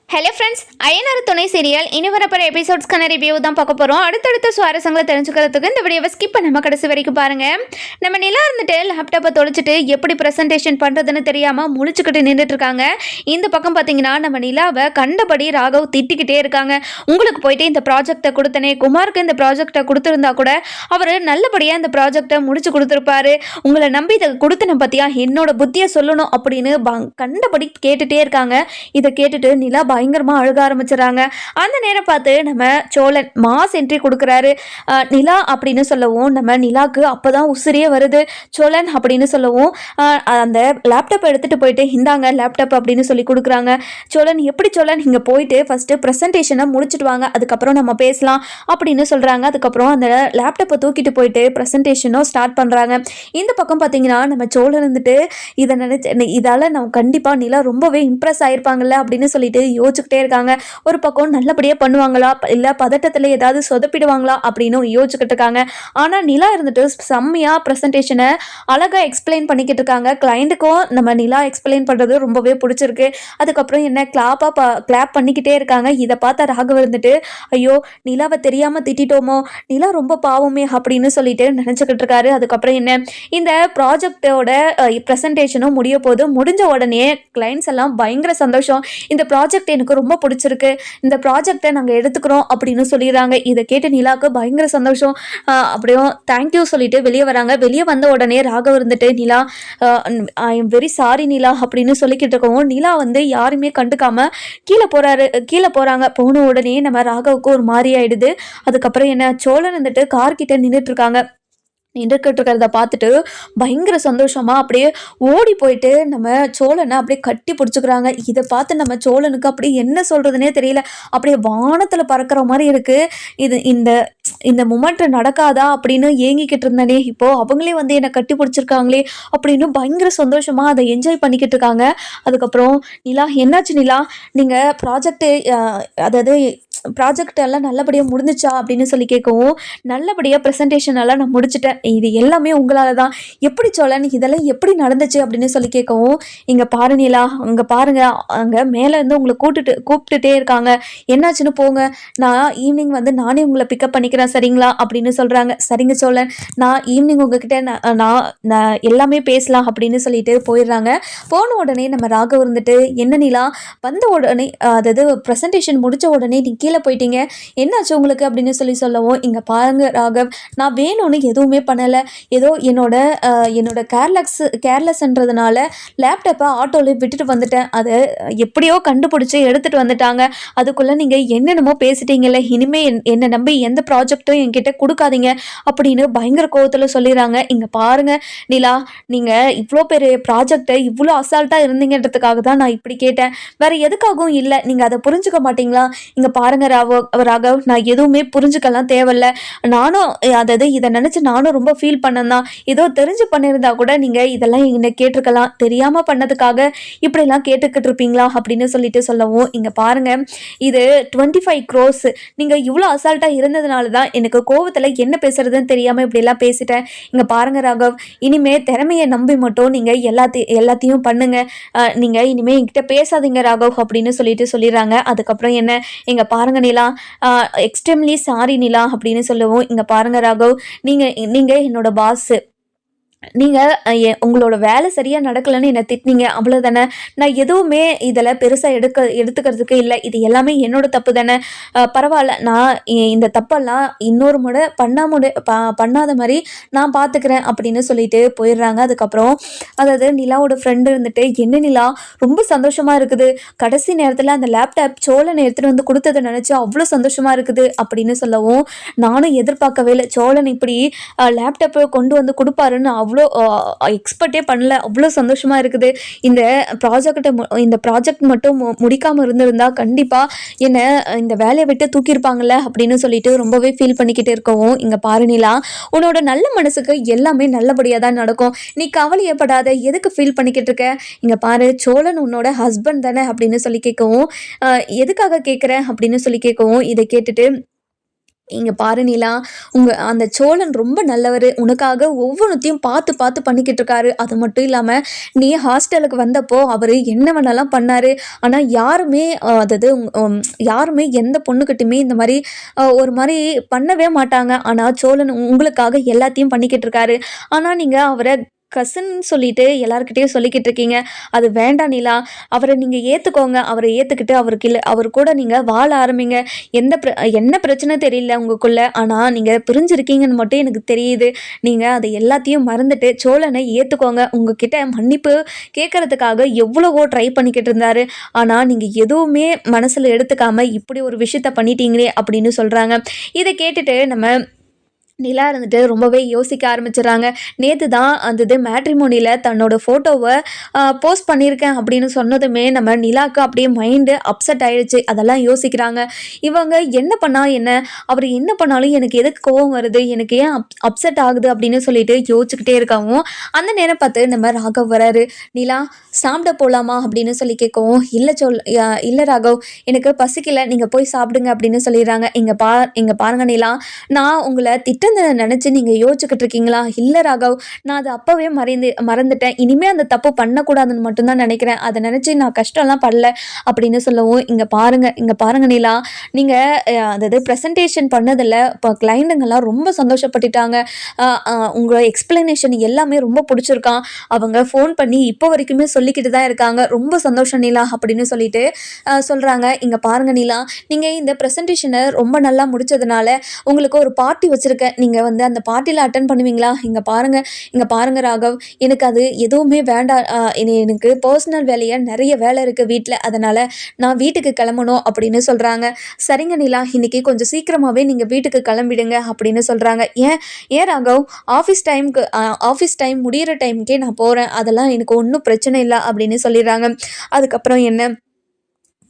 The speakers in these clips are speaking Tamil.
ஹலோ ஃப்ரெண்ட்ஸ், அயனார் துணை சீரியல் இனி வரப்போகிற எபிசோட்ஸ்க்கான ரிவ்யூ தான் பார்க்க போகிறோம். அடுத்தடுத்த சுவாரஸ்யங்களை தெரிஞ்சுக்கிறதுக்கு இந்த வீடியோவை ஸ்கிப் பண்ணாமல் கடைசி வரைக்கும் பாருங்கள். நம்ம நிலா இருந்துட்டு லேப்டாப்பை தொலைச்சிட்டு எப்படி ப்ரெசன்டேஷன் பண்ணுறதுன்னு தெரியாமல் முழிச்சுக்கிட்டு நின்றுட்டுருக்காங்க. இந்த பக்கம் பார்த்தீங்கன்னா நம்ம நிலாவை கண்டபடி ராகவ் திட்டிக்கிட்டே இருக்காங்க. உங்களுக்கு போயிட்டு இந்த ப்ராஜெக்டை கொடுத்தனே, குமாருக்கு இந்த ப்ராஜெக்டை கொடுத்துருந்தா கூட அவர் நல்லபடியாக இந்த ப்ராஜெக்டை முடிச்சு கொடுத்துருப்பாரு. உங்களை நம்பி இதை கொடுத்தன பற்றியா என்னோட புத்தியை சொல்லணும் அப்படின்னு கண்டபடி கேட்டுகிட்டே இருக்காங்க. இதை கேட்டுட்டு நிலா பயங்கரமா அழுக ஆரம்பிச்சிடறாங்க. அந்த நேரம் பார்த்து நம்ம சோழன் மாஸ் என்ட்ரி கொடுக்குறாரு. நிலா அப்படின்னு சொல்லவும் நம்ம நிலாக்கு அப்போதான் உசிரியே வருது. சோழன் அப்படின்னு சொல்லவும் அந்த லேப்டாப் எடுத்துகிட்டு போயிட்டு இந்தாங்க லேப்டாப் அப்படின்னு சொல்லி கொடுக்குறாங்க. சோழன் எப்படி சோழன் இங்கே போயிட்டு ஃபஸ்ட்டு ப்ரெசன்டேஷனை முடிச்சுட்டு வாங்க, அதுக்கப்புறம் நம்ம பேசலாம் அப்படின்னு சொல்கிறாங்க. அதுக்கப்புறம் அந்த லேப்டாப்பை தூக்கிட்டு போயிட்டு ப்ரெசன்டேஷனும் ஸ்டார்ட் பண்ணுறாங்க. இந்த பக்கம் பார்த்தீங்கன்னா நம்ம சோழன் இருந்துட்டு இதை நினச்சி இதால் நம்ம கண்டிப்பாக நிலா ரொம்பவே இம்ப்ரெஸ் ஆகிருப்பாங்கல்ல அப்படின்னு சொல்லிட்டு யோசிச்சுக்கிட்டே இருக்காங்க. ஒரு பக்கம் நல்லபடியாக பண்ணுவாங்களா இல்லை பதட்டத்தில் ஏதாவது சொதப்பிடுவாங்களா அப்படின்னு யோசிச்சுக்கிட்டு இருக்காங்க. ஆனால் நிலா இருந்துட்டு செம்மையாக ப்ரெசன்டேஷனை அழகாக எக்ஸ்பிளைன் பண்ணிக்கிட்டு இருக்காங்க. கிளைண்ட்டுக்கும் நம்ம நிலா எக்ஸ்பிளைன் பண்ணுறது ரொம்பவே பிடிச்சிருக்கு. அதுக்கப்புறம் என்ன கிளாப் பண்ணிக்கிட்டே இருக்காங்க. இதை பார்த்தா ராகவ் இருந்துட்டு ஐயோ நிலாவை தெரியாமல் திட்டோமோ, நிலா ரொம்ப பாவமே அப்படின்னு சொல்லிட்டு நினச்சிக்கிட்டு இருக்காரு. அதுக்கப்புறம் என்ன இந்த ப்ராஜெக்டோட ப்ரெசன்டேஷனும் முடிஞ்ச உடனே கிளைண்ட்ஸ் எல்லாம் பயங்கர சந்தோஷம். இந்த ப்ராஜெக்ட் எனக்கு ரொம்ப பிடிச்சிருக்கு, இந்த ப்ராஜெக்டை நாங்கள் எடுத்துக்கிறோம் அப்படின்னு சொல்லிடுறாங்க. இதை கேட்டு நிலாவுக்கு பயங்கர சந்தோஷம். அப்படியும் தேங்க்யூ சொல்லிட்டு வெளியே வராங்க. வெளியே வந்த உடனே ராகவ் இருந்துட்டு நிலா ஐ எம் வெரி சாரி நிலா அப்படின்னு சொல்லிக்கிட்டு இருக்கவும் நிலா யாருமே கண்டுக்காம கீழே போறாங்க. போன உடனே நம்ம ராகவுக்கு ஒரு மாதிரி ஆயிடுது. அதுக்கப்புறம் என்ன சோழன் இருந்துட்டு கார் கிட்ட நின்றுட்டு இருக்காங்க. நின்றுக்கிட்டு இருக்கிறத பார்த்துட்டு பயங்கர சந்தோஷமா அப்படியே ஓடி போயிட்டு நம்ம சோழனை அப்படியே கட்டி பிடிச்சிக்கிறாங்க. இதை பார்த்து நம்ம சோழனுக்கு அப்படியே என்ன சொல்றதுனே தெரியல. அப்படியே வானத்தில் பறக்கிற மாதிரி இருக்கு. இந்த இந்த மொமெண்ட் நடக்காதா அப்படின்னு ஏங்கிக்கிட்டு இருந்தனே, இப்போ அவங்களே என்னை கட்டி பிடிச்சிருக்காங்களே அப்படின்னு பயங்கர சந்தோஷமா அதை என்ஜாய் பண்ணிக்கிட்டு இருக்காங்க. அதுக்கப்புறம் நிலா என்னாச்சு நிலா, நீங்கள் அதாவது ப்ராஜெக்ட் எல்லாம் நல்லபடியாக முடிஞ்சிச்சா அப்படின்னு சொல்லி கேட்கவும், நல்லபடியாக ப்ரெசன்டேஷன் எல்லாம் நான் முடிச்சிட்டேன், இது எல்லாமே உங்களால் தான். எப்படி சோழன் இதெல்லாம் எப்படி நடந்துச்சு அப்படின்னு சொல்லி கேட்கவும், இங்கே பாரு நிலா, அங்கே பாருங்க, அங்கே மேலேருந்து உங்களை கூப்பிட்டுட்டே இருக்காங்க, என்னாச்சுன்னு போங்க, நான் ஈவினிங் நானே உங்களை பிக்கப் பண்ணிக்கிறேன் சரிங்களா அப்படின்னு சொல்கிறாங்க. சரிங்க சோழன், நான் ஈவினிங் உங்ககிட்ட நான் எல்லாமே பேசலாம் அப்படின்னு சொல்லிட்டு போயிடுறாங்க. போன உடனே நம்ம ராகவ் இருந்துட்டு என்ன நிலா வந்த உடனே அதாவது ப்ரெசன்டேஷன் முடித்த உடனே நீ கீழே போயிட்டீங்க, என்னாச்சு உங்களுக்கு அப்படின்னு சொல்லவும், இங்கே பாருங்க ராகவ், நான் வேணும்னு எதுவுமே பண்ணலை, ஏதோ என்னோட கேர்லெஸ்ன்றதுனால லேப்டாப்பை ஆட்டோவில் விட்டுட்டு வந்துட்டேன், அதை எப்படியோ கண்டுபிடிச்சி எடுத்துகிட்டு வந்துட்டாங்க, அதுக்குள்ளே நீங்கள் என்னென்னமோ பேசிட்டீங்கல்ல, இனிமேல் என்னை நம்பி எந்த ப்ராஜெக்டும் என்கிட்ட கொடுக்காதீங்க அப்படின்னு பயங்கர கோவத்தில் சொல்லிடுறாங்க. இங்கே பாருங்க நிலா, நீங்கள் இவ்வளோ பெரிய ப்ராஜெக்டை இவ்வளோ அசால்ட்டாக இருந்தீங்கன்றதுக்காக தான் நான் இப்படி கேட்டேன், வேறு எதுக்காகவும் இல்லை, நீங்கள் அதை புரிஞ்சுக்க மாட்டீங்களா? இங்கே பாருங்க ராகவ், நான் எதுவுமே புரிஞ்சுக்கலாம் தேவையில்ல, நானும் அதாவது இதை நினச்சி நானும் ரொம்ப ஃபீல் பண்ணேன், ஏதோ தெரிஞ்சு பண்ணியிருந்தா கூட நீங்கள் இதெல்லாம் என்னை கேட்டிருக்கலாம், தெரியாமல் பண்ணதுக்காக இப்படிலாம் கேட்டுக்கிட்டு இருப்பீங்களா அப்படின்னு சொல்லிட்டு சொல்லவும், இங்கே பாருங்க இது 25 crores, நீங்கள் இவ்வளோ அசால்ட்டாக இருந்ததுனால தான் எனக்கு கோவத்தில் என்ன பேசுறதுன்னு தெரியாமல் இப்படிலாம் பேசிட்டேன். இங்கே பாருங்க ராகவ், இனிமேல் திறமையை நம்பி மட்டும் நீங்கள் எல்லாத்தையும் பண்ணுங்க, நீங்கள் இனிமேல் என்கிட்ட பேசாதீங்க ராகவ் அப்படின்னு சொல்லிடுறாங்க. அதுக்கப்புறம் என்ன, இங்கே பாருங்க நிலா, எக்ஸ்ட்ரீம்லி சாரி நிலா அப்படின்னு சொல்லவும், இங்கே பாருங்க ராகவ், நீங்கள் என்னோட பாஸ், நீங்கள் உங்களோட வேலை சரியாக நடக்கலைன்னு என்னை திட்டினீங்க, அவ்வளோதானே, நான் எதுவுமே இதில் பெருசாக எடுத்துக்கிறதுக்கு இல்லை, இது எல்லாமே என்னோட தப்பு தானே, பரவாயில்ல, நான் இந்த தப்பெல்லாம் இன்னொரு முறை பண்ணாத மாதிரி நான் பார்த்துக்கிறேன் அப்படின்னு சொல்லிட்டு போயிடுறாங்க. அதுக்கப்புறம் அதாவது நிலாவோட ஃப்ரெண்டு இருந்துட்டு என்ன நிலா ரொம்ப சந்தோஷமாக இருக்குது, கடைசி நேரத்தில் அந்த லேப்டாப் சோழனை எடுத்துகிட்டு கொடுத்ததை நினச்சி அவ்வளோ சந்தோஷமாக இருக்குது அப்படின்னு சொல்லவும், நானும் எதிர்பார்க்கவே இல்லை சோழன் இப்படி லேப்டாப்பை கொண்டு கொடுப்பாருன்னு அவ்வளோ எக்ஸ்பெக்டே பண்ணல, அவ்வளோ சந்தோஷமாக இருக்குது. இந்த ப்ராஜெக்ட் மட்டும் முடிக்காமல் இருந்திருந்தா கண்டிப்பாக என்னை இந்த வேலையை விட்டு தூக்கியிருப்பாங்கல்ல அப்படின்னு சொல்லிட்டு ரொம்பவே ஃபீல் பண்ணிக்கிட்டு இருக்கவும், இங்கே பாரு நிலா, உன்னோட நல்ல மனசுக்கு எல்லாமே நல்லபடியாக தான் நடக்கும், நீ கவலையப்படாத, எதுக்கு ஃபீல் பண்ணிக்கிட்டு இருக்க, இங்கே பாரு சோழன் உன்னோட ஹஸ்பண்ட் தானே அப்படின்னு சொல்லி கேட்கவும், எதுக்காக கேட்குறேன் அப்படின்னு சொல்லி கேட்கவும், இதை கேட்டுட்டு இங்க பாரு நிலா, அந்த சோழன் ரொம்ப நல்லவரு. உனக்காக ஒவ்வொன்னுத்தையும் பார்த்து பார்த்து பண்ணிக்கிட்டு இருக்காரு. அது மட்டும் இல்லாம, நீ ஹாஸ்டலுக்கு வந்தப்போ அவரு என்ன வேணாலாம் பண்ணாரு. ஆனா யாருமே அதாவது யாருமே எந்த பொண்ணுகிட்டயுமே இந்த மாரி ஒரு மாரி பண்ணவே மாட்டாங்க. ஆனா சோழன் உங்களுக்காக எல்லாத்தையும் பண்ணிக்கிட்டு இருக்காரு. ஆனா நீங்க அவர கசின் சொல்லிட்டு எல்லார்கிட்டயும் சொல்லிக்கிட்டு இருக்கீங்க. அது வேண்டாம் நிலா. அவர நீங்க ஏத்துக்கோங்க. அவர ஏத்துக்கிட்டு அவர் கூட நீங்க வாழ ஆரம்பிங்க. என்ன பிரச்சனை தெரியல உங்களுக்குள்ள. ஆனா நீங்க பிரிஞ்சிருக்கீங்கன்னு மட்டும் எனக்கு தெரியுது. நீங்க அதை எல்லாத்தையும் மறந்துட்டு சோழனை ஏத்துக்கோங்க. உங்ககிட்ட மன்னிப்பு கேட்கறதுக்காக எவ்வளவோ ட்ரை பண்ணிக்கிட்டு இருந்தாரு. ஆனா நீங்க எதுவுமே மனசுல எடுத்துக்காம இப்படி ஒரு விஷயத்த பண்ணிட்டீங்களே அப்படின்னு சொல்றாங்க. இதை கேட்டுட்டு நம்ம நிலா இருந்துட்டு ரொம்பவே யோசிக்க ஆரம்பிச்சிடுறாங்க. நேத்து தான் அந்த இது மேட்ரிமோனியில தன்னோட ஃபோட்டோவ போஸ்ட் பண்ணியிருக்கேன் அப்படின்னு சொன்னதுமே நம்ம நிலாவுக்கு அப்படியே மைண்டு அப்செட் ஆயிடுச்சு. அதெல்லாம் யோசிக்கிறாங்க. இவங்க என்ன பண்ணா என்ன? அவர் என்ன பண்ணாலும் எனக்கு எதுக்கு கோவம் வருது? எனக்கு ஏன் அப்செட் ஆகுது? அப்படின்னு சொல்லிட்டு யோசிச்சுக்கிட்டே இருக்கவும், அந்த நேரம் பார்த்து நம்ம ராகவ் வராரு. நிலா சாப்பிட போலாமா? அப்படின்னு சொல்லி கேட்கவும், இல்ல ராகவ், எனக்கு பசிக்கல. நீங்க போய் சாப்பிடுங்க அப்படின்னு சொல்லிடுறாங்க. இங்க பாருங்க நிலா, நான் உங்கள நினைச்சு நீங்க யோசிச்சுக்கிட்டு இருக்கீங்களா? இல்ல ராகவ், நான் அது அப்பவே மறந்துட்டேன். இனிமே அந்த தப்பு பண்ணக்கூடாதுன்னு மட்டும்தான் நினைக்கிறேன். அதை நினைச்சு நான் கஷ்டம்லாம் படல அப்படின்னு சொல்லவும், இங்க பாருங்க நிலா, நீங்க அதாவது ப்ரெசன்டேஷன் பண்ணதில் இப்போ கிளைண்ட்டுங்கெல்லாம் ரொம்ப சந்தோஷப்பட்டுட்டாங்க. உங்க எக்ஸ்பிளனேஷன் எல்லாமே ரொம்ப பிடிச்சிருக்கான். அவங்க ஃபோன் பண்ணி இப்போ வரைக்குமே சொல்லிக்கிட்டு தான் இருக்காங்க. ரொம்ப சந்தோஷம் நிலா அப்படின்னு சொல்லிட்டு சொல்றாங்க. இங்க பாருங்க நிலா, நீங்க இந்த ப்ரெசன்டேஷனை ரொம்ப நல்லா முடிச்சதுனால உங்களுக்கு ஒரு பார்ட்டி வச்சிருக்கேன். நீங்க வந்து அந்த பார்ட்டியில் அட்டன் பண்ணுவீங்களா? இங்க பாருங்க ராகவ், எனக்கு அது எதுவுமே வேண்டாம். எனக்கு பர்சனல் நிறைய வேலை இருக்கு வீட்டில். அதனால நான் வீட்டுக்கு கிளம்பணும் அப்படின்னு சொல்றாங்க. சரிங்க நிலா, இன்னைக்கு கொஞ்சம் சீக்கிரமாவே நீங்க வீட்டுக்கு கிளம்பிடுங்க அப்படின்னு சொல்றாங்க. ஏன் ஏன் ராகவ், ஆஃபீஸ் டைம் முடியிற டைமுக்கே நான் போறேன். அதெல்லாம் எனக்கு ஒன்றும் பிரச்சனை இல்லை அப்படின்னு சொல்லிடுறாங்க. அதுக்கப்புறம் என்ன,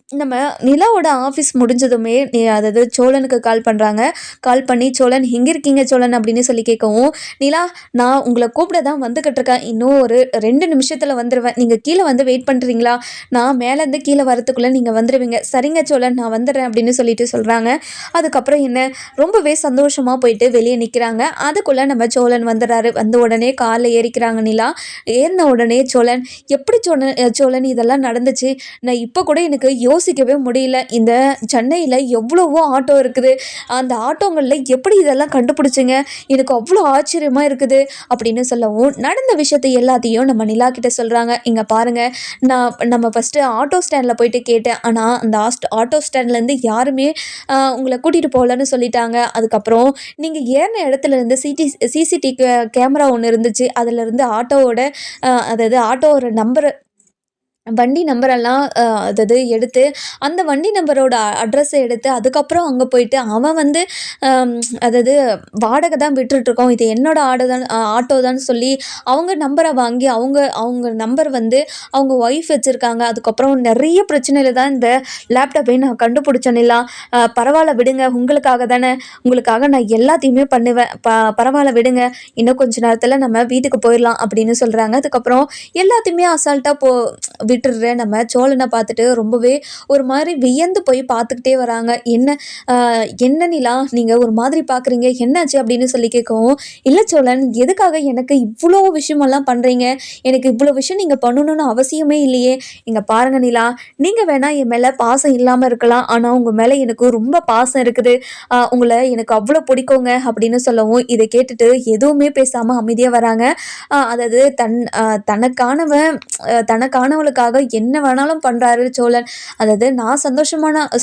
நம்ம நிலாவோட ஆஃபீஸ் முடிஞ்சதுமே அதாவது சோழனுக்கு கால் பண்ணுறாங்க. கால் பண்ணி சோழன் எங்கே இருக்கீங்க சோழன் அப்படின்னு சொல்லி கேட்கவும், நிலா நான் உங்களை கூப்பிட தான் வந்துக்கிட்டு இருக்கேன். இன்னும் ஒரு 2 நிமிஷத்தில் வந்துடுவேன். நீங்கள் கீழே வந்து வெயிட் பண்ணுறீங்களா? நான் மேலேருந்து கீழே வரத்துக்குள்ளே நீங்கள் வந்துடுவீங்க. சரிங்க சோழன், நான் வந்துடுறேன் அப்படின்னு சொல்லிட்டு சொல்கிறாங்க. அதுக்கப்புறம் என்ன, ரொம்பவே சந்தோஷமாக போயிட்டு வெளியே நிற்கிறாங்க. அதுக்குள்ளே நம்ம சோழன் வந்துடுறாரு. வந்த உடனே காரில் ஏறிக்கிறாங்க நிலா. ஏறின உடனே சோழன், எப்படி சோழன் இதெல்லாம் நடந்துச்சு? நான் இப்போ கூட எனக்கு யோசிக்கவே முடியல. இந்த சென்னையில் எவ்வளவோ ஆட்டோ இருக்குது. அந்த ஆட்டோங்களில் எப்படி இதெல்லாம் கண்டுபிடிச்சிங்க? எனக்கு அவ்வளோ ஆச்சரியமாக இருக்குது அப்படின்னு சொல்லவும், நடந்த விஷயத்தை எல்லாத்தையும் நம்ம நிலா கிட்ட சொல்கிறாங்க. இங்கே பாருங்கள், நம்ம ஃபஸ்ட்டு ஆட்டோ ஸ்டாண்டில் போயிட்டு கேட்டேன். ஆனால் அந்த ஆட்டோ ஸ்டாண்ட்லேருந்து யாருமே உங்களை கூட்டிகிட்டு போகலன்னு சொல்லிட்டாங்க. அதுக்கப்புறம் நீங்கள் ஏறின இடத்துலேருந்து சிசிடிவி கேமரா ஒன்று இருந்துச்சு. அதிலேருந்து அதாவது ஆட்டோவோட வண்டி நம்பரெல்லாம் அதாவது எடுத்து, அந்த வண்டி நம்பரோட அட்ரஸை எடுத்து, அதுக்கப்புறம் அங்கே போயிட்டு அவன் வந்து அதாவது வாடகை தான் விட்டுருக்கோம், இது என்னோட ஆட்டோ தான் சொல்லி அவங்க நம்பரை வாங்கி அவங்க நம்பர் வந்து அவங்க ஒய்ஃப் வச்சுருக்காங்க. அதுக்கப்புறம் நிறைய பிரச்சனையில் தான் இந்த லேப்டாப்பை நான் கண்டுபிடிச்சேன்லாம். பரவாயில்ல விடுங்க, உங்களுக்காக நான் எல்லாத்தையுமே பண்ணுவேன். பரவாயில்ல விடுங்க, இன்னும் கொஞ்ச நேரத்தில் நம்ம வீட்டுக்கு போயிடலாம் அப்படின்னு சொல்கிறாங்க. அதுக்கப்புறம் எல்லாத்தையுமே அசால்ட்டாக விட்டுடுறேன். நம்ம சோழனை பார்த்துட்டு ரொம்பவே ஒரு மாதிரி வியந்து போய் பார்த்துக்கிட்டே வராங்க. என்ன நிலா, நீங்கள் ஒரு மாதிரி பார்க்குறீங்க, என்னாச்சு அப்படின்னு சொல்லி கேட்கவும், இல்லை சோழன், எதுக்காக எனக்கு இவ்வளோ விஷயமெல்லாம் பண்ணுறீங்க? எனக்கு இவ்வளோ விஷயம் நீங்கள் பண்ணணும்னு அவசியமே இல்லையே. இங்கே பாருங்க நிலா, நீங்கள் வேணால் என் மேலே பாசம் இல்லாமல் இருக்கலாம், ஆனால் உங்கள் மேலே எனக்கு ரொம்ப பாசம் இருக்குது. உங்களை எனக்கு அவ்வளோ பிடிக்குங்க அப்படின்னு சொல்லவும், இதை கேட்டுட்டு எதுவுமே பேசாமல் அமைதியாக வராங்க. அதாவது தனக்கானவளுக்காக என்ன வேணாலும் பண்றாரு சோழன். அதாவது நான்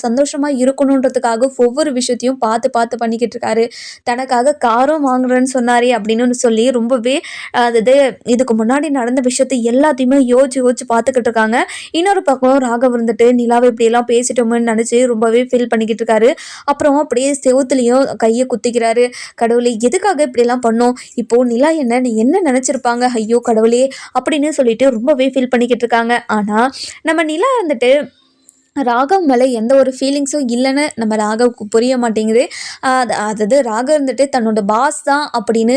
சந்தோஷமா இருக்கணுன்றதுக்காக ஒவ்வொரு விஷயத்தையும் பார்த்து பார்த்து பண்ணிக்கிட்டு இருக்காரு. தனக்காக காரும் வாங்குறேன்னு சொன்னாரே அப்படின்னு சொல்லி ரொம்பவே அதாவது இதுக்கு முன்னாடி நடந்த விஷயத்தை எல்லாத்தையுமே யோசிச்சு பார்த்துக்கிட்டு இருக்காங்க. இன்னொரு பக்கம் ராகவ் இருந்துட்டு நிலாவை இப்படியெல்லாம் பேசிட்டோம்னு நினைச்சு ரொம்பவே ஃபீல் பண்ணிக்கிட்டு இருக்காரு. அப்புறம் அப்படியே செவுத்துலையும் கையை குத்திக்கிறாரு. கடவுளே, எதுக்காக இப்படியெல்லாம் பண்ணோம்? இப்போ நிலா என்ன நினைச்சிருப்பாங்க? ஐயோ கடவுளே அப்படின்னு சொல்லிட்டு ரொம்பவே ஃபீல் பண்ணிக்கிட்டு இருக்காங்க. ஆனால் நம்ம நிலா வந்துட்டு ராகவ் மேலே எந்த ஒரு ஃபீலிங்ஸும் இல்லைன்னு நம்ம ராகவுக்கு புரிய மாட்டேங்குது. அதாவது ராகவ் இருந்துட்டு தன்னோட பாஸ் தான் அப்படின்னு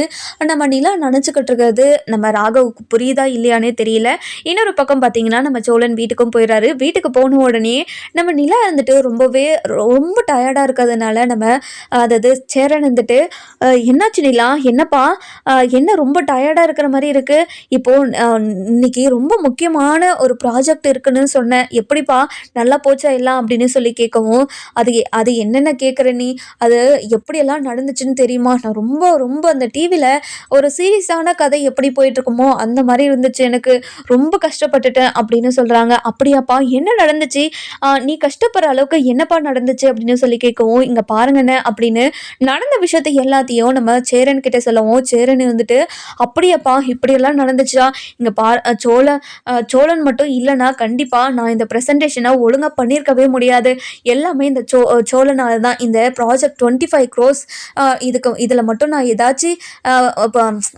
நம்ம நிலா நினச்சிக்கிட்டு இருக்கிறது நம்ம ராகவுக்கு புரியுதா இல்லையானே தெரியல. இன்னொரு பக்கம் பார்த்தீங்கன்னா நம்ம சோழன் வீட்டுக்கும் போயிடுறாரு. வீட்டுக்கு போன உடனே நம்ம நிலா இருந்துட்டு ரொம்ப டயர்டாக இருக்கிறதுனால நம்ம அதாவது சேரன் இருந்துட்டு என்னாச்சு நிலா, என்னப்பா, என்ன ரொம்ப டயர்டாக இருக்கிற மாதிரி இருக்குது, இப்போது இன்னைக்கு ரொம்ப முக்கியமான ஒரு ப்ராஜெக்ட் இருக்குன்னு சொன்னேன், எப்படிப்பா நல்லா போச்சா எல்லாம் அப்படின்னு சொல்லி கேட்கவும், அது என்னென்ன கேட்குற நீ, அது எப்படியெல்லாம் நடந்துச்சுன்னு தெரியுமா, நான் ரொம்ப ரொம்ப அந்த டிவியில் ஒரு சீரியஸான கதை எப்படி போயிட்டுருக்குமோ அந்த மாதிரி இருந்துச்சு, எனக்கு ரொம்ப கஷ்டப்பட்டுட்டேன் அப்படின்னு சொல்கிறாங்க. அப்படியாப்பா, என்ன நடந்துச்சு, நீ கஷ்டப்படுற அளவுக்கு என்னப்பா நடந்துச்சு அப்படின்னு சொல்லி கேட்கவும், இங்கே பாருங்கண்ணே அப்படின்னு நடந்த விஷயத்தை எல்லாத்தையும் நம்ம சேரன் கிட்ட சொல்லவும், சேரன் வந்துட்டு அப்படியாப்பா இப்படியெல்லாம் நடந்துச்சா, இங்கே சோழன் மட்டும் இல்லைன்னா கண்டிப்பாக நான் இந்த ப்ரெசன்டேஷனை ஒழுங்காக பண்ணியிருக்கவே முடியாது, எல்லாமே இந்த சோழனால தான், இந்த ப்ராஜெக்ட் 25 crores இதில் மட்டும் நான் ஏதாச்சும்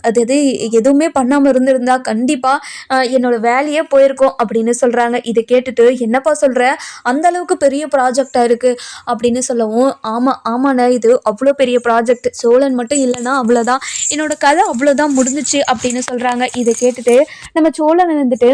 அது எதுவுமே பண்ணாமல் இருந்திருந்தா கண்டிப்பாக என்னோட வேலையே போயிருக்கோம் அப்படின்னு சொல்கிறாங்க. இதை கேட்டுட்டு என்னப்பா சொல்கிற, அந்த அளவுக்கு பெரிய ப்ராஜெக்டாக இருக்குது அப்படின்னு சொல்லவும், ஆமாண்ணே இது அவ்வளோ பெரிய ப்ராஜெக்ட், சோழன் மட்டும் இல்லைன்னா அவ்வளோதான், என்னோட கதை அவ்வளோதான் முடிஞ்சிச்சு அப்படின்னு சொல்கிறாங்க. இதை கேட்டுட்டு நம்ம சோழன் வந்துட்டு,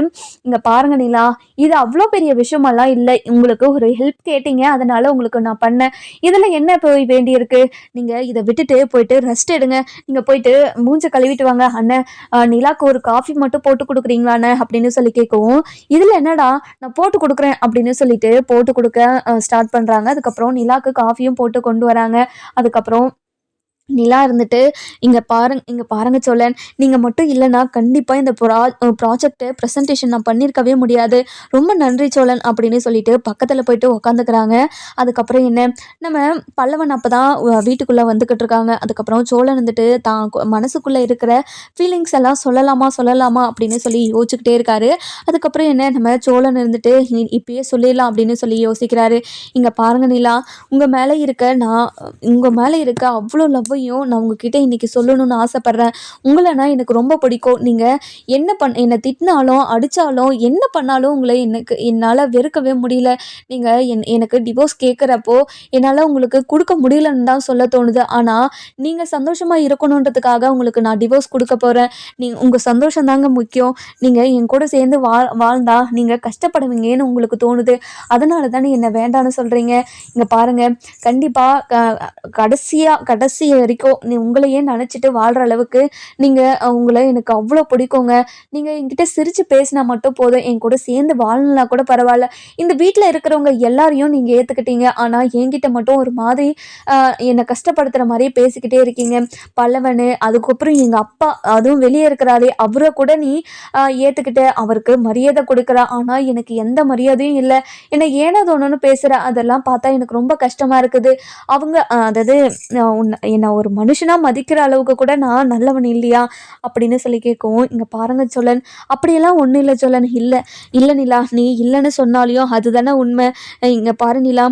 இங்கே பாருங்க நிலா, இது அவ்வளோ பெரிய விஷயமெல்லாம் இல்லை, உங்களுக்கு ஒரு ஹெல்ப் கேட்டீங்க அதனால உங்களுக்கு நான் பண்ணேன், இதில் என்ன போய் வேண்டியிருக்கு, நீங்கள் இதை விட்டுட்டு போயிட்டு ரெஸ்ட் எடுங்க, நீங்கள் போயிட்டு மூஞ்ச கழுவிட்டு வாங்க, அண்ணன் நிலாக்கு ஒரு காஃபி மட்டும் போட்டு கொடுக்குறீங்களாண்ணே அப்படின்னு சொல்லி கேட்கவும், இதில் என்னடா நான் போட்டு கொடுக்குறேன் அப்படின்னு சொல்லிட்டு போட்டு கொடுக்க ஸ்டார்ட் பண்ணுறாங்க. அதுக்கப்புறம் நிலாக்கு காஃபியும் போட்டு கொண்டு வராங்க. அதுக்கப்புறம் நிலா இருந்துட்டு, இங்கே பாருங்க சோழன், நீங்கள் மட்டும் இல்லைன்னா கண்டிப்பாக இந்த ப்ராஜெக்டை ப்ரெசன்டேஷன் நான் பண்ணியிருக்கவே முடியாது, ரொம்ப நன்றி சோழன் அப்படின்னு சொல்லிட்டு பக்கத்தில் போயிட்டு உக்காந்துக்கிறாங்க. அதுக்கப்புறம் என்ன, நம்ம பல்லவன் அப்போ தான் வீட்டுக்குள்ளே வந்துக்கிட்டு இருக்காங்க. அதுக்கப்புறம் சோழன் வந்துட்டு தான் மனசுக்குள்ளே இருக்கிற ஃபீலிங்ஸ் எல்லாம் சொல்லலாமா அப்படின்னு சொல்லி யோசிச்சுக்கிட்டே இருக்காரு. அதுக்கப்புறம் என்ன, நம்ம சோழன் இருந்துட்டு இப்பயே சொல்லிடலாம் அப்படின்னு சொல்லி யோசிக்கிறாரு. இங்கே பாருங்க நிலா, உங்கள் மேலே இருக்க அவ்வளோ லவ் நான் உங்ககிட்ட இன்னைக்கு சொல்லணும்னு ஆசைப்படுறேன். உங்களைனா எனக்கு ரொம்ப பிடிக்கும். நீங்கள் என்னை திட்டினாலும் அடித்தாலும் என்ன பண்ணாலும் உங்களை என்னால் வெறுக்கவே முடியல. நீங்கள் எனக்கு டிவோர்ஸ் கேட்குறப்போ என்னால் உங்களுக்கு கொடுக்க முடியலன்னு தான் சொல்ல தோணுது. ஆனால் நீங்கள் சந்தோஷமாக இருக்கணுன்றதுக்காக உங்களுக்கு நான் டிவோர்ஸ் கொடுக்க போகிறேன். உங்கள் சந்தோஷம் தாங்க முக்கியம். நீங்கள் என் கூட சேர்ந்து வாழ்ந்தா நீங்கள் கஷ்டப்படுவீங்கன்னு உங்களுக்கு தோணுது. அதனால தானே என்னை வேண்டான்னு சொல்கிறீங்க. இங்கே பாருங்கள், கண்டிப்பாக கடைசி வரைக்கும் உங்களையே நினச்சிட்டு வாழ்கிற அளவுக்கு உங்களை எனக்கு அவ்வளோ பிடிக்குங்க. நீங்கள் என்கிட்ட சிரித்து பேசினா மட்டும் போதும், என் கூட சேர்ந்து வாழலனா கூட பரவாயில்ல. இந்த வீட்டில் இருக்கிறவங்க எல்லாரையும் நீங்கள் ஏற்றுக்கிட்டீங்க, ஆனால் என்கிட்ட மட்டும் ஒரு மாதிரி என்னை கஷ்டப்படுத்துகிற மாதிரியே பேசிக்கிட்டே இருக்கீங்க. பல்லவனு, அதுக்கப்புறம் எங்கள் அப்பா, அதுவும் வெளியே இருக்கிறாரே, அவரை கூட நீ ஏற்றுக்கிட்ட, அவருக்கு மரியாதை கொடுக்குற, ஆனால் எனக்கு எந்த மரியாதையும் இல்லை, என்னை ஏனதோன்னு பேசுகிற, அதெல்லாம் பார்த்தா எனக்கு ரொம்ப கஷ்டமாக இருக்குது. அவங்க அதாவது என்னை ஒரு மனுஷனாக மதிக்கிற அளவுக்கு கூட நான் நல்லவன் இல்லையா அப்படின்னு சொல்லி கேட்கவும், இங்கே பாருங்க சோழன், அப்படியெல்லாம் ஒன்றும் இல்லை சோழன், இல்லை நிலா, நீ இல்லைன்னு சொன்னாலையும் அதுதானே உண்மை. இங்கே பாரு நிலா,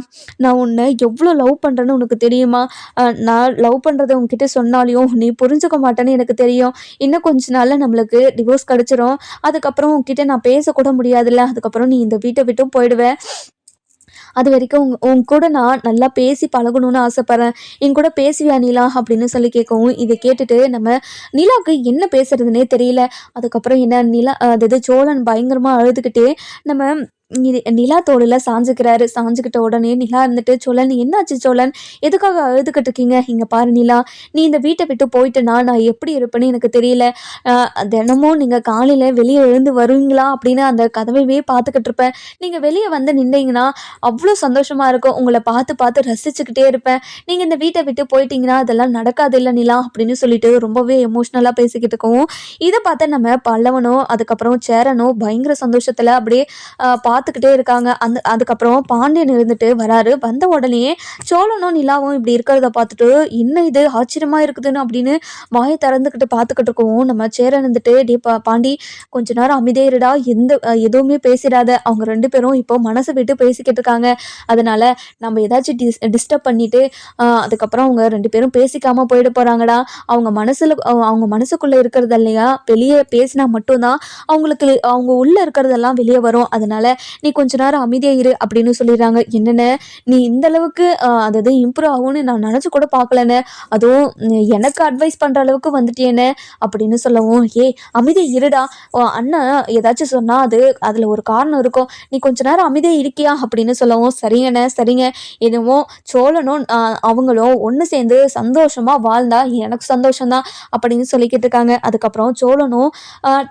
நான் உன்னை எவ்வளோ லவ் பண்ணுறேன்னு உனக்கு தெரியுமா, நான் லவ் பண்ணுறதை உன்கிட்ட சொன்னாலையும் நீ புரிஞ்சுக்க மாட்டேன்னு எனக்கு தெரியும். இன்னும் கொஞ்ச நாளில் நம்மளுக்கு டிவோர்ஸ் கிடச்சிரும், அதுக்கப்புறம் உன்கிட்ட நான் பேசக்கூட முடியாதுல்ல, அதுக்கப்புறம் நீ இந்த வீட்டை விட்டும் போயிடுவேன். அது வரைக்கும் உன் கூட நான் நல்லா பேசி பழகணும்னு ஆசைப்பட்றேன், என் கூட பேசுவியா நிலா அப்படின்னு சொல்லி கேட்கவும், இதை கேட்டுட்டு நம்ம நிலாவுக்கு என்ன பேசுறதுன்னே தெரியல. அதுக்கப்புறம் என்ன, நிலா அதாவது சோழன் பயங்கரமாக அழுதுகிட்டே நம்ம நிலா தோளில் சாஞ்சுக்கிட்ட உடனே நிலா இருந்துட்டு, சோழன் என்னாச்சு சோழன், எதுக்காக அழுதுகிட்டு இருக்கீங்க, இங்கே பாரு நிலா, நீ இந்த வீட்டை விட்டு போயிட்டுனா நான் எப்படி இருப்பேன்னு எனக்கு தெரியல, தினமும் நீங்கள் காலையில் வெளியே எழுந்து வருவீங்களா அப்படின்னு அந்த கதவையே பார்த்துக்கிட்டு இருப்பேன், நீங்கள் வெளியே வந்து நின்றீங்கன்னா அவ்வளோ சந்தோஷமாக இருக்கும், உங்களை பார்த்து ரசிச்சுக்கிட்டே இருப்பேன், நீங்கள் இந்த வீட்டை விட்டு போயிட்டீங்கன்னா அதெல்லாம் நடக்காது இல்லை நிலா அப்படின்னு சொல்லிட்டு ரொம்பவே எமோஷ்னலாக பேசிக்கிட்டு இருக்கவும், இதை பார்த்து நம்ம பல்லவனோ அதுக்கப்புறம் சேரனோ பயங்கர சந்தோஷத்தில் அப்படியே பார்த்துக்கிட்டே இருக்காங்க. அதுக்கப்புறம் பாண்டியன் இருந்துட்டு வராரு. வந்த உடனே சோழனும் நிலாவும் இப்படி இருக்கிறத பார்த்துட்டு, என்ன இது ஆச்சரியமா இருக்குதுன்னு அப்படின்னு வாயை திறந்துக்கிட்டு பார்த்துக்கிட்டு இருக்கவும், நம்ம சேரன் இருந்துட்டு, டே பாண்டி கொஞ்ச நேரம் அமைதியா இருடா, எதுவுமே பேசிடாத, அவங்க 2 பேரும் இப்போ மனசு விட்டு பேசிக்கிட்டு இருக்காங்க, அதனால நம்ம ஏதாச்சும் டிஸ்டர்ப் பண்ணிட்டு அதுக்கப்புறம் அவங்க 2 பேரும் பேசிக்காம போயிட போறாங்கடா, அவங்க மனசுக்குள்ள இருக்கிறது இல்லையா வெளியே பேசினா மட்டும்தான் அவங்க உள்ள இருக்கிறதெல்லாம் வெளியே வரும், அதனால நீ கொஞ்ச நேரம் அமைதியாக இரு அப்படின்னு சொல்லிடுறாங்க. என்னென்ன நீ இந்த அளவுக்கு அதாவது இம்ப்ரூவ் ஆகும்னு நான் நினச்சி கூட பார்க்கலண்ணே, அதுவும் எனக்கு அட்வைஸ் பண்ணுற அளவுக்கு வந்துட்டேனே அப்படின்னு சொல்லவும், அமைதியாக இருடா, அண்ணன் ஏதாச்சும் சொன்னால் அதில் ஒரு காரணம் இருக்கும், நீ கொஞ்ச நேரம் அமைதியாக இருக்கியா அப்படின்னு சொல்லவும், சரிங்கண்ணே சரிங்க, என்னமோ சோழனும் அவங்களும் ஒன்று சேர்ந்து சந்தோஷமாக வாழ்ந்தா எனக்கு சந்தோஷம்தான் அப்படின்னு சொல்லிக்கிட்டு இருக்காங்க. அதுக்கப்புறம் சோழனும்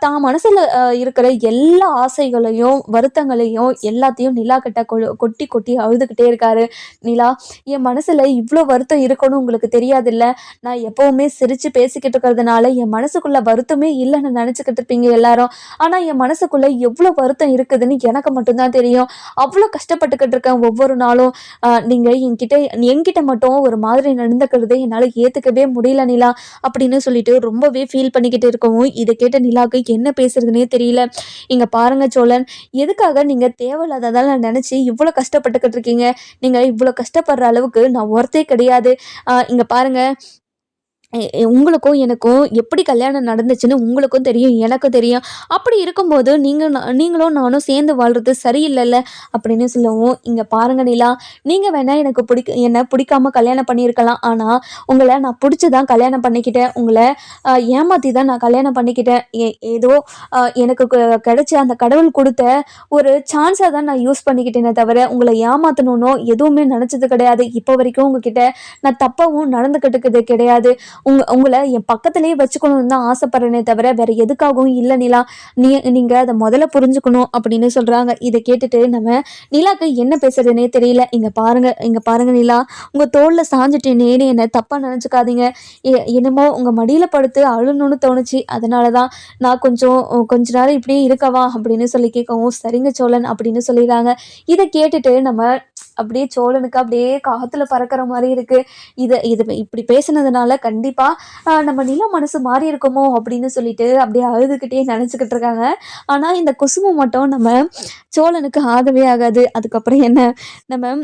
தான் மனசில் இருக்கிற எல்லா ஆசைகளையும் வருத்தங்களையும் எல்லாத்தையும் நிலா கிட்ட கொட்டி கொட்டி அழுதுகிட்டே இருக்காரு. நிலா, என் மனசில் இவ்வளோ வருத்தம் இருக்குன்னு உங்களுக்கு தெரியாதுல்ல, நான் எப்போவுமே சிரித்து பேசிக்கிட்டு இருக்கிறதுனால என் மனசுக்குள்ளே வருத்தமே இல்லைன்னு நினச்சிக்கிட்டு இருப்பீங்க எல்லாரும், ஆனால் என் மனசுக்குள்ளே எவ்வளோ வருத்தம் இருக்குதுன்னு எனக்கு மட்டும்தான் தெரியும். அவ்வளோ கஷ்டப்பட்டுக்கிட்டு இருக்கேன் ஒவ்வொரு நாளும். நீங்கள் என்கிட்ட மட்டும் ஒரு மாதிரி நடந்துக்கிறது என்னால் ஏற்றுக்கவே முடியல நிலா அப்படின்னு சொல்லிட்டு ரொம்பவே ஃபீல் பண்ணிக்கிட்டு இருக்கவும், இதை கேட்ட நிலாவுக்கு என்ன பேசுறதுனே தெரியல. இங்கே பாருங்க சோழன், எதுக்காக நீங்கள் தேவையில்லாததால் நினச்சி இவ்வளோ கஷ்டப்பட்டுக்கிட்டு இருக்கீங்க? நீங்கள் இவ்வளோ கஷ்டப்படுற அளவுக்கு நான் ஒருத்தே கிடையாது. இங்கே பாருங்க, உங்களுக்கும் எனக்கும் எப்படி கல்யாணம் நடந்துச்சுன்னு உங்களுக்கும் தெரியும், எனக்கும் தெரியும். அப்படி இருக்கும்போது நீங்களும் நானும் சேர்ந்து வாழ்றது சரியில்லைல்ல அப்படின்னு சொல்லவும், இங்கே பாருங்க நிலா, நீங்கள் வேணால் எனக்கு என்னை பிடிக்காம கல்யாணம் பண்ணியிருக்கலாம், ஆனால் உங்களை நான் பிடிச்சி தான் கல்யாணம் பண்ணிக்கிட்டேன், உங்களை ஏமாற்றி தான் நான் கல்யாணம் பண்ணிக்கிட்டேன். ஏதோ எனக்கு கிடைச்ச அந்த கடவுள் கொடுத்த ஒரு சான்ஸாக தான் நான் யூஸ் பண்ணிக்கிட்டேனே தவிர உங்களை ஏமாற்றணுன்னோ எதுவுமே நினச்சது கிடையாது. இப்போ வரைக்கும் உங்ககிட்ட நான் தப்பாகவும் நடந்துக்கிட்டு கிடையாது. உங்களை என் பக்கத்துலேயே வச்சுக்கணும்னு தான் ஆசைப்படுறேனே தவிர வேற எதுக்காகவும் இல்லை நிலா, நீங்கள் அதை முதல்ல புரிஞ்சுக்கணும் அப்படின்னு சொல்கிறாங்க. இதை கேட்டுட்டு நம்ம நிலாக்கு என்ன பேசுறதுனே தெரியல. இங்கே பாருங்க நிலா, உங்கள் தோளில் சாஞ்சிட்டேனேன்னு என்னை தப்பாக நினச்சிக்காதீங்க. என்னமோ உங்கள் மடியில் படுத்து அழுணுன்னு தோணுச்சு, அதனால தான் நான் கொஞ்ச நேரம் இப்படியே இருக்கவா அப்படின்னு சொல்லி கேட்கவும், சரிங்க சோழன் அப்படின்னு சொல்லிடுறாங்க. இதை கேட்டுட்டு நம்ம அப்படியே சோழனுக்கு அப்படியே காற்றுல பறக்கிற மாதிரி இருக்குது. இது இப்படி பேசுனதுனால கண்டிப்பாக நம்ம நிலா மனசு மாறி இருக்குமோ அப்படின்னு சொல்லிட்டு அப்படியே அழுதுகிட்டே நினச்சிக்கிட்டு இருக்காங்க. ஆனால் இந்த குசுமம் மட்டும் நம்ம சோழனுக்கு ஆகவே ஆகாது. அதுக்கப்புறம் என்ன, நம்ம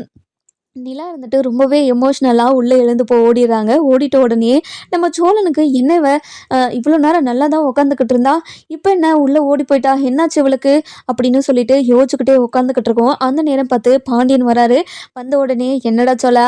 நிலா இருந்துட்டு ரொம்பவே எமோஷ்னலாக உள்ளே எழுந்து ஓடிடுறாங்க. ஓடிட்ட உடனே நம்ம சோழனுக்கு என்னவ இவ்வளோ நேரம் நல்லா தான் உட்காந்துக்கிட்டு இருந்தா, இப்போ என்ன உள்ளே ஓடி போயிட்டா, என்னாச்சு இவளுக்கு அப்படின்னு சொல்லிட்டு யோசிச்சுக்கிட்டே உட்காந்துக்கிட்டு இருக்கோம். அந்த நேரம் பார்த்து பாண்டியன் வராரு. வந்த உடனே, என்னடா சோழா,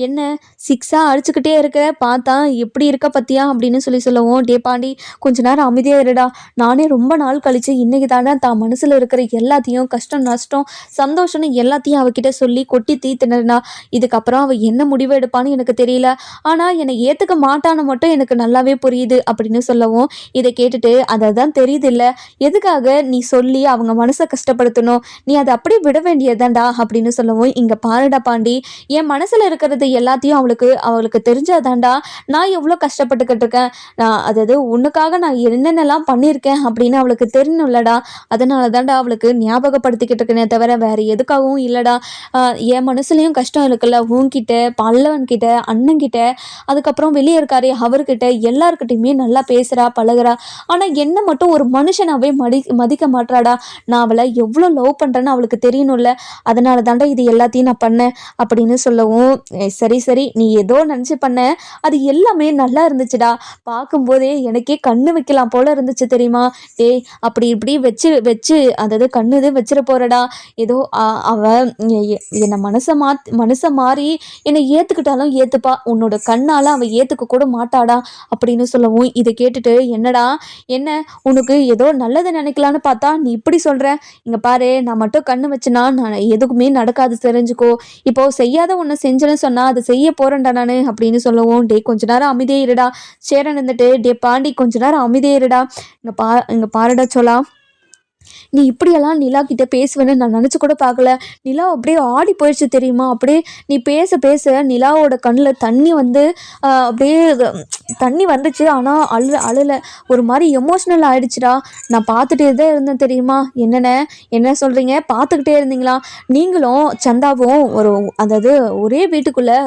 என்ன சிக்ஸாக அடிச்சுக்கிட்டே இருக்க, பார்த்தா எப்படி இருக்க பத்தியா அப்படின்னு சொல்லவும், டே பாண்டி கொஞ்ச நேரம் அமைதியாக இருடா, நானே ரொம்ப நாள் கழிச்சு இன்னைக்கு தானே தான் மனசில் இருக்கிற எல்லாத்தையும் கஷ்டம் நஷ்டம் சந்தோஷம்னு எல்லாத்தையும் அவகிட்ட சொல்லி கொட்டி தீத்துனா, இதுக்கப்புறம் அவள் என்ன முடிவு எடுப்பான்னு எனக்கு தெரியல, ஆனால் என்னை ஏற்றுக்க மாட்டான்னு மட்டும் எனக்கு நல்லாவே புரியுது அப்படின்னு சொல்லவும், இதை கேட்டுட்டு அதை தான் தெரியுது இல்லை, எதுக்காக நீ சொல்லி அவங்க மனசை கஷ்டப்படுத்தணும், நீ அதை அப்படியே விட வேண்டியதாண்டா அப்படின்னு சொல்லவும், இங்கே பாருடா பாண்டி, என் மனசில் இருக்கிறது எல்லாத்தையும் அவளுக்கு தெரிஞ்சாதாண்டா நான் எவ்வளோ கஷ்டப்பட்டுக்கிட்டு இருக்கேன், அதாவது உன்னுக்காக நான் என்னென்னலாம் பண்ணியிருக்கேன் அப்படின்னு அவளுக்கு தெரியணும்லடா, அதனால தாண்டா அவளுக்கு ஞாபகப்படுத்திக்கிட்டு இருக்கேனே தவிர வேறு எதுக்காகவும் இல்லைடா. என் மனசுலேயும் கஷ்டம் இருக்குல்ல, உன்கிட்ட பல்லவன்கிட்ட அண்ணன்கிட்ட அதுக்கப்புறம் வெளியே இருக்காரே அவர்கிட்ட எல்லாருக்கிட்டையுமே நல்லா பேசுகிறா பழகுறா, ஆனால் என்ன மட்டும் ஒரு மனுஷனாவே மதிக்க மாட்டாடா, நான் அவளை எவ்வளோ லவ் பண்ணுறேன்னு அவளுக்கு தெரியணும்ல, அதனால தாண்டா இது எல்லாத்தையும் நான் பண்ணேன் அப்படின்னு சொல்லவும், சரி நீ ஏதோ நினச்சி பண்ண, அது எல்லாமே நல்லா இருந்துச்சுடா, பார்க்கும்போதே எனக்கே கண்ணு வைக்கலாம் போல இருந்துச்சு தெரியுமா, அப்படி இப்படி வச்சு அதாவது கண்ணு வச்சிட போறடா, ஏதோ அவ என்னை மனசை மாறி என்னை ஏற்றுக்கிட்டாலும் ஏற்றுப்பா, உன்னோட கண்ணால் அவள் ஏற்றுக்க கூட மாட்டாடா அப்படின்னு சொல்லவும், இதை கேட்டுட்டு என்ன உனக்கு ஏதோ நல்லதை நினைக்கலான்னு பார்த்தா நீ இப்படி சொல்கிற, இங்கே பாரு, நான் மட்டும் கண்ணு வச்சுனா நான் எதுக்குமே நடக்காது தெரிஞ்சுக்கோ, இப்போ செய்யாத ஒன்று செஞ்சேன்னு சொன்னால் அதை செய்ய போகிறேன்டா நான் அப்படின்னு சொல்லவும், கொஞ்ச நேரம் அமைதியே இருடா, சேரன் இருந்துட்டு பாண்டி கொஞ்ச நேரம் அமைதியே இருடா, இங்கே பாருடா சொல்லலாம், நீ இப்படியெல்லாம் நிலா கிட்ட பேசுவேன்னு நான் நினச்சி கூட பார்க்கல, நிலா அப்படியே ஆடி போயிடுச்சு தெரியுமா, அப்படியே நீ பேச பேச நிலாவோட கண்ணில் தண்ணி அப்படியே தண்ணி வந்துச்சு, ஆனால் அழலை, ஒரு மாதிரி எமோஷ்னல் ஆகிடுச்சுடா, நான் பார்த்துட்டே தான் இருந்தேன் தெரியுமா, என்ன சொல்கிறீங்க, பார்த்துக்கிட்டே இருந்தீங்களா, நீங்களும் சந்தாவும் அதாவது ஒரே வீட்டுக்குள்ளே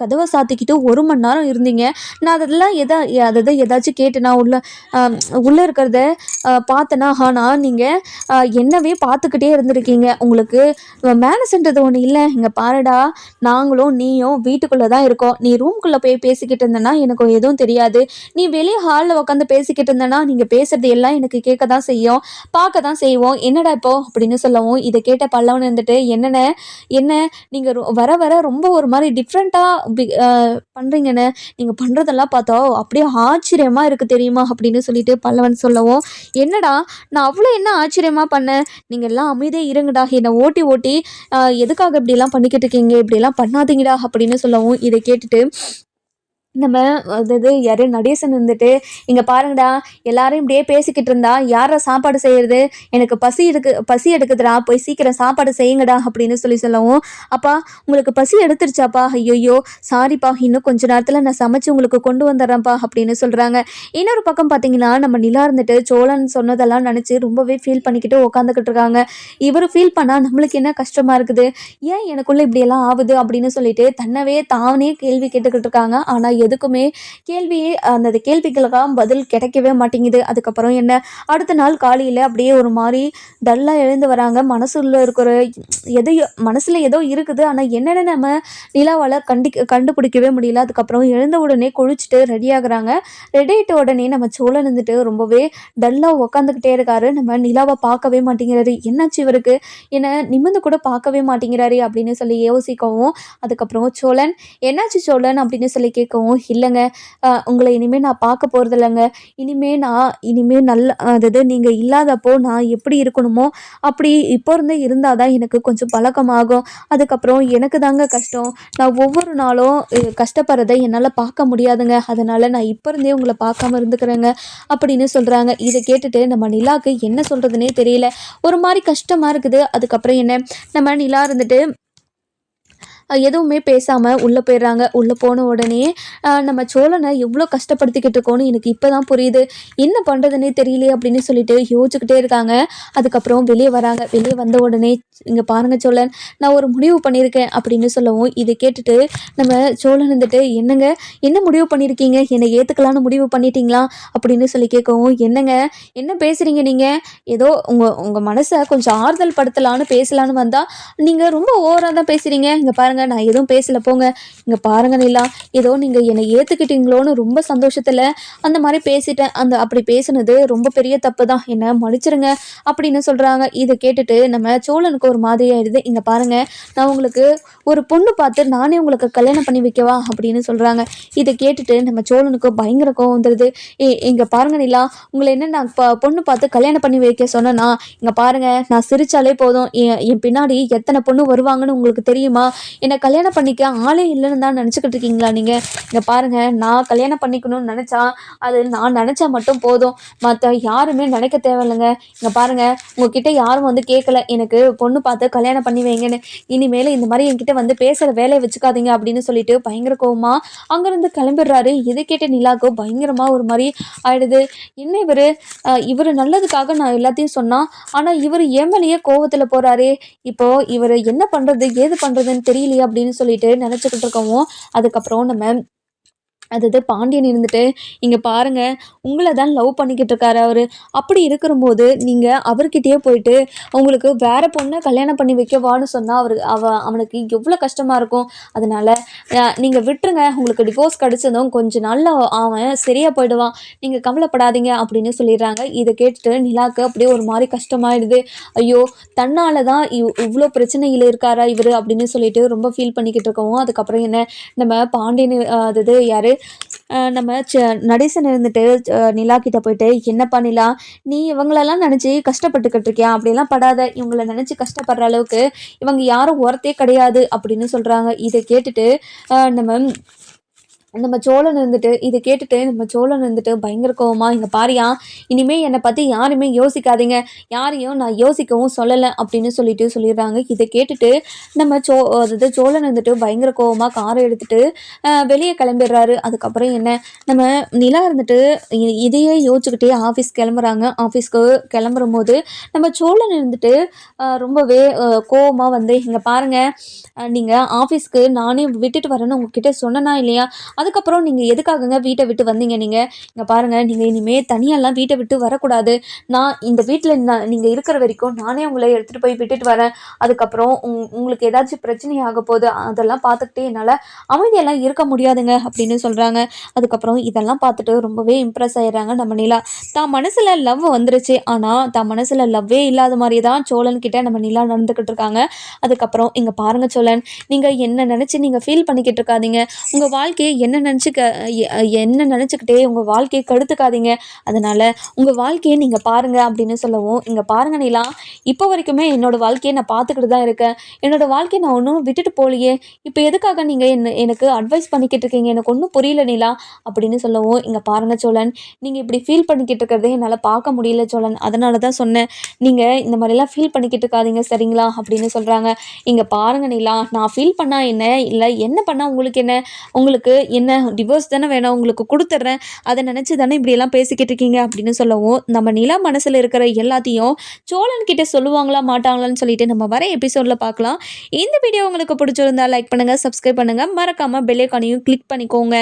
கதவை சாத்திக்கிட்டு 1 மணி நேரம் இருந்தீங்க, நான் அதெல்லாம் ஏதாச்சும் கேட்டேனா, உள்ளே இருக்கிறத பார்த்தேனா, ஆனால் நீங்கள் என்னவே பார்த்துக்கிட்டே இருந்திருக்கீங்க, உங்களுக்கு மேனஸ்ன்றது ஒன்று இல்லை, இங்கே பாருடா, நாங்களும் நீயும் வீட்டுக்குள்ளே தான் இருக்கோம், நீ ரூம்குள்ளே போய் பேசிக்கிட்டு இருந்தேன்னா எனக்கு எதுவும் மட்டும் தெரியாது. நீ வெளியே ஹாலில் உட்காந்து பேசிக்கிட்டு இருந்தேன்னா நீங்கள் பேசுறது எல்லாம் எனக்கு கேட்க தான் செய்யும், பார்க்க தான் செய்வோம். என்னடா இப்போ அப்படின்னு சொல்லவும் இதை கேட்ட பல்லவன் இருந்துட்டு என்னென்ன என்ன நீங்கள் வர வர ரொம்ப ஒரு மாதிரி டிஃப்ரெண்ட்டாக பண்ணுறீங்கன்னு, நீங்கள் பண்ணுறதெல்லாம் பார்த்தா அப்படியே ஆச்சரியமாக இருக்குது தெரியுமா அப்படின்னு சொல்லிட்டு பல்லவன் சொல்லவும், என்னடா நான் அவ்வளோ என்ன ஆச்சரியமாக பண்ணேன், நீங்கள் எல்லாம் அமைதியாக இருங்கடா, என்னை ஓட்டி ஓட்டி எதுக்காக இப்படிலாம் பண்ணிக்கிட்டு இருக்கீங்க, இப்படிலாம் பண்ணாதீங்கடா அப்படின்னு சொல்லவும் இதை கேட்டுட்டு நம்ம அதாவது யாரு நடேசன் இருந்துட்டு, "இங்கே பாருங்கடா, எல்லாரும் இப்படியே பேசிக்கிட்டு இருந்தா யாரா சாப்பாடு செய்கிறது, எனக்கு பசி எடுக்குதுடா, போய் சீக்கிரம் சாப்பாடு செய்யுங்கடா" அப்படின்னு சொல்லவும், "அப்பா உங்களுக்கு பசி எடுத்துருச்சாப்பா, ஐயோ சாரிப்பா, இன்னும் கொஞ்ச நேரத்தில் நான் சமைச்சு உங்களுக்கு கொண்டு வந்துடுறேன்ப்பா" அப்படின்னு சொல்கிறாங்க. இன்னொரு பக்கம் பார்த்தீங்கன்னா நம்ம நிலா இருந்துட்டு சோழன் சொன்னதெல்லாம் நினச்சி ரொம்பவே ஃபீல் பண்ணிக்கிட்டு உட்காந்துக்கிட்டு இருக்காங்க. இவர் ஃபீல் பண்ணால் நம்மளுக்கு என்ன கஷ்டமாக இருக்குது, ஏன் எனக்குள்ளே இப்படியெல்லாம் ஆகுது அப்படின்னு சொல்லிட்டு தன்னவே தானே கேள்வி கேட்டுக்கிட்டு இருக்காங்க. ஆனால் எதுக்குமே அந்த கேள்விகளுக்கெல்லாம் பதில் கிடைக்கவே மாட்டேங்குது. அதுக்கப்புறம் என்ன, அடுத்த நாள் காலையில் அப்படியே ஒரு மாதிரி டல்லாக எழுந்து வராங்க. மனசுல இருக்கிற மனசில் ஏதோ இருக்குது, ஆனால் என்னென்னு நம்ம நிலாவால் கண்டுபிடிக்கவே முடியல. அதுக்கப்புறம் எழுந்த உடனே குளிச்சுட்டு ரெடி ஆகுறாங்க. ரெடி ஆகிட்ட உடனே நம்ம சோழன் இருந்துட்டு ரொம்பவே டல்லாக உட்காந்துக்கிட்டே இருக்காரு. நம்ம நிலாவை பார்க்கவே மாட்டேங்கிறாரு. என்னாச்சு இவருக்கு, என்னை நிமிர்ந்து கூட பார்க்கவே மாட்டேங்கிறாரு அப்படின்னு சொல்லி யோசிக்கவும், அதுக்கப்புறம் சோழன் என்னாச்சு சோழன் அப்படின்னு சொல்லி கேட்கவும், இல்லைங்க உங்களை இனிமேல் நான் பார்க்க போகிறது இல்லைங்க, இனிமேல் நல்ல அதாவது நீங்கள் இல்லாதப்போ நான் எப்படி இருக்கணுமோ அப்படி இப்போ இருந்தே இருந்தால் தான் எனக்கு கொஞ்சம் பழக்கமாகும். அதுக்கப்புறம் எனக்கு தாங்க கஷ்டம், நான் ஒவ்வொரு நாளும் கஷ்டப்படுறதை என்னால் பார்க்க முடியாதுங்க, அதனால் நான் இப்போ இருந்தே உங்களை பார்க்காம இருந்துக்கிறேங்க அப்படின்னு சொல்கிறாங்க. இதை கேட்டுட்டு நம்ம நிலாவுக்கு என்ன சொல்கிறதுனே தெரியல, ஒரு மாதிரி கஷ்டமாக இருக்குது. அதுக்கப்புறம் என்ன, நம்ம நிலா இருந்துட்டு எதுவுமே பேசாமல் உள்ளே போயிடுறாங்க. உள்ளே போன உடனே நம்ம சோழனை எவ்வளோ கஷ்டப்படுத்திக்கிட்டு இருக்கோன்னு எனக்கு இப்போ தான் புரியுது, என்ன பண்ணுறதுனே தெரியலையே அப்படின்னு சொல்லிட்டு யோசிச்சுக்கிட்டே இருக்காங்க. அதுக்கப்புறம் வெளியே வராங்க. வெளியே வந்த உடனே, இங்கே பாருங்கள் சோழன், நான் ஒரு முடிவு பண்ணியிருக்கேன் அப்படின்னு சொல்லவும் இதை கேட்டுட்டு நம்ம சோழன் இருந்துட்டு, என்னங்க என்ன முடிவு பண்ணியிருக்கீங்க, என்னை ஏற்றுக்கலான்னு முடிவு பண்ணிட்டீங்களா அப்படின்னு சொல்லி கேட்கவும், என்னங்க என்ன பேசுகிறீங்க நீங்கள், ஏதோ உங்கள் மனசை கொஞ்சம் ஆறுதல் படுத்தலான்னு பேசலான்னு வந்தால் நீங்கள் ரொம்ப ஓவராக தான் பேசுகிறீங்க, இங்கே பாருங்கள் நான் எதுவும் பேசல போங்க, இங்கே பாருங்க நிலா, ஏதோ நீங்கள் என்னை ஏற்றுக்கிட்டீங்களோன்னு ரொம்ப சந்தோஷத்தில் அந்த மாதிரி பேசிட்டேன், அப்படி பேசுனது ரொம்ப பெரிய தப்பு தான், என்னை மன்னிச்சிருங்க அப்படின்னு சொல்கிறாங்க. இதை கேட்டுட்டு நம்ம சோழனுக்கு ஒரு மாதிரி ஆயிடுது. இங்கே பாருங்க, நான் உங்களுக்கு ஒரு பொண்ணு பார்த்து நானே உங்களுக்கு கல்யாணம் பண்ணி வைக்கவா அப்படின்னு சொல்கிறாங்க. இதை கேட்டுட்டு நம்ம சோழனுக்கு பயங்கர கோவம் வந்துடுது. இங்கே பாருங்க நிலா, உங்களை என்ன நான் பொண்ணு பார்த்து கல்யாணம் பண்ணி வைக்க சொன்னேன்னா, இங்கே பாருங்க நான் சிரிச்சாலே போதும் என் பின்னாடி எத்தனை பொண்ணு வருவாங்கன்னு உங்களுக்கு தெரியுமா, என்னை கல்யாணம் பண்ணிக்க ஆளே இல்லைன்னு தான் நினச்சிக்கிட்டு இருக்கீங்களா நீங்கள், இங்கே பாருங்கள் நான் கல்யாணம் பண்ணிக்கணும்னு நினச்சா அது நான் நினச்சா மட்டும் போதும், மற்ற யாருமே நினைக்க தேவையில்லைங்க, இங்கே பாருங்கள் உங்ககிட்ட யாரும் வந்து கேட்கல எனக்கு பொண்ணு பார்த்து கல்யாணம் பண்ணி வைங்கன்னு, இனிமேல் இந்த மாதிரி என்கிட்ட வந்து பேசுகிற வேலையை வச்சுக்காதீங்க அப்படின்னு சொல்லிட்டு பயங்கர கோவமா அங்கேருந்து கிளம்பிடுறாரு. இதை கேட்ட நிலாவுக்கு பயங்கரமாக ஒரு மாதிரி ஆயிடுது. என்ன இவர் நல்லதுக்காக நான் எல்லாத்தையும் சொன்னால், ஆனால் இவர் ஏமலையே கோவத்தில் போகிறாரே, இப்போது இவர் என்ன பண்ணுறது ஏது பண்ணுறதுன்னு தெரியலையே அப்படின்னு சொல்லிட்டு நினச்சிக்கிட்டு இருக்கவும், அதுக்கப்புறம் நம்ம அதாவது பாண்டியன் இருந்துட்டு, இங்கே பாருங்கள் உங்களை தான் லவ் பண்ணிக்கிட்டு இருக்காரு அவர், அப்படி இருக்கிறபோது நீங்கள் அவர்கிட்டயே போயிட்டு உங்களுக்கு வேறு பொண்ணை கல்யாணம் பண்ணி வைக்கவான்னு சொன்னால் அவனுக்கு எவ்வளோ கஷ்டமாக இருக்கும், அதனால் நீங்கள் விட்டுருங்க, உங்களுக்கு டிவோர்ஸ் கிடச்சதும் கொஞ்ச நாளில் அவன் சரியாக போயிடுவான், நீங்கள் கவலைப்படாதீங்க அப்படின்னு சொல்லிடுறாங்க. இதை கேட்டுட்டு நிலாவுக்கு அப்படியே ஒரு மாதிரி கஷ்டமாயிடுது. ஐயோ தன்னால் தான் இவ்வளோ பிரச்சனையில் இருக்காரா இவர் அப்படின்னு சொல்லிட்டு ரொம்ப ஃபீல் பண்ணிக்கிட்டு இருக்கவும், அதுக்கப்புறம் என்ன, நம்ம பாண்டியன் அதாவது யார் நம்ம நடேசன் இருந்துட்டு நிலா கிட்ட போயிட்டு, என்னப்பா நிலா நீ இவங்களெல்லாம் நினச்சி கஷ்டப்பட்டுக்கிட்டு இருக்கியா, அப்படிலாம் படாத, இவங்களை நினச்சி கஷ்டப்படுற அளவுக்கு இவங்க யாரும் ஒருத்தே கிடையாது அப்படின்னு சொல்கிறாங்க. இதை கேட்டுட்டு நம்ம சோழன் இருந்துட்டு இதை கேட்டுட்டு நம்ம சோழன் இருந்துட்டு பயங்கர கோவமா, இங்கே பாரியா இனிமேல் என்னை பற்றி யாருமே யோசிக்காதீங்க, யாரையும் நான் யோசிக்கவும் சொல்லலை அப்படின்னு சொல்லிடுறாங்க. இதை கேட்டுட்டு நம்ம அதாவது சோழன் இருந்துட்டு பயங்கர கோவமாக காரை எடுத்துகிட்டு வெளியே கிளம்பிடுறாரு. அதுக்கப்புறம் என்ன, நம்ம நிலா இருந்துட்டு இதையே யோசிச்சுக்கிட்டே ஆஃபீஸ் கிளம்புறாங்க. ஆஃபீஸ்க்கு கிளம்புறும் போது நம்ம சோழன் இருந்துட்டு ரொம்பவே கோவமாக வந்து, இங்கே பாருங்கள் நீங்கள் ஆஃபீஸ்க்கு நானே விட்டுட்டு வரேன்னு உங்ககிட்ட சொன்னனா இல்லையா, அதுக்கப்புறம் நீங்கள் எதுக்காகங்க வீட்டை விட்டு வந்தீங்க? நீங்கள் இங்கே பாருங்கள், நீங்கள் இனிமேல் தனியாலாம் வீட்டை விட்டு வரக்கூடாது. நான் இந்த வீட்டில் நீங்கள் இருக்கிற வரைக்கும் நானே உங்களை எடுத்துகிட்டு போய் விட்டுட்டு வரேன். அதுக்கப்புறம் உங்களுக்கு ஏதாச்சும் பிரச்சனை ஆக போகுது, அதெல்லாம் பார்த்துக்கிட்டே என்னால் அமைதியெல்லாம் இருக்க முடியாதுங்க அப்படின்னு சொல்கிறாங்க. அதுக்கப்புறம் இதெல்லாம் பார்த்துட்டு ரொம்பவே இம்ப்ரெஸ் ஆயிடுறாங்க நம்ம நிலா. தான் மனசில் லவ் வந்துருச்சு, ஆனால் தான் மனசில் லவ்வே இல்லாத மாதிரி தான் சோழன் கிட்ட நம்ம நிலா நடந்துக்கிட்டு இருக்காங்க. அதுக்கப்புறம் இங்கே பாருங்க சோழன், நீங்கள் என்ன நினச்சி நீங்கள் ஃபீல் பண்ணிக்கிட்டு இருக்காதீங்க. உங்கள் வாழ்க்கையை என்ன நினச்சிக்கிட்டே உங்கள் வாழ்க்கையை கெடுத்துக்காதீங்க. அதனால் உங்கள் வாழ்க்கையை நீங்கள் பாருங்கள் அப்படின்னு சொல்லவும், இங்கே பாருங்க நிலா, இப்போ வரைக்குமே என்னோடய வாழ்க்கையை நான் பார்த்துக்கிட்டு தான் இருக்கேன். என்னோடய வாழ்க்கையை நான் ஒன்றும் விட்டுட்டு போகலையே. இப்போ எதுக்காக நீங்கள் எனக்கு அட்வைஸ் பண்ணிக்கிட்டு இருக்கீங்க? எனக்கு ஒன்றும் புரியல நிலா அப்படின்னு சொல்லவும், இங்கே பாருங்க சோழன், நீங்கள் இப்படி ஃபீல் பண்ணிக்கிட்டு இருக்கிறதே என்னால் பார்க்க முடியல சோழன். அதனால தான் சொன்னேன், நீங்கள் இந்த மாதிரிலாம் ஃபீல் பண்ணிக்கிட்டு இருக்காதீங்க சரிங்களா அப்படின்னு சொல்கிறாங்க. இங்கே பாருங்க நிலா, நான் ஃபீல் பண்ணால் என்ன, இல்லை என்ன பண்ணால் உங்களுக்கு என்ன? உங்களுக்கு என்ன டிவோர்ஸ் தானே வேணும், உங்களுக்கு கொடுத்துட்றேன். அதை நினச்சி தானே இப்படியெல்லாம் பேசிக்கிட்டு இருக்கீங்க அப்படின்னு சொல்லவும், நம்ம நிலா மனசில் இருக்கிற எல்லாத்தையும் சோழன் கிட்ட சொல்லுவாங்களா மாட்டாங்களான்னு சொல்லிட்டு நம்ம வர எபிசோடில் பார்க்கலாம். இந்த வீடியோ உங்களுக்கு பிடிச்சிருந்தா லைக் பண்ணுங்கள், சப்ஸ்கிரைப் பண்ணுங்கள், மறக்காமல் பெல் ஐகானையும் கிளிக் பண்ணிக்கோங்க.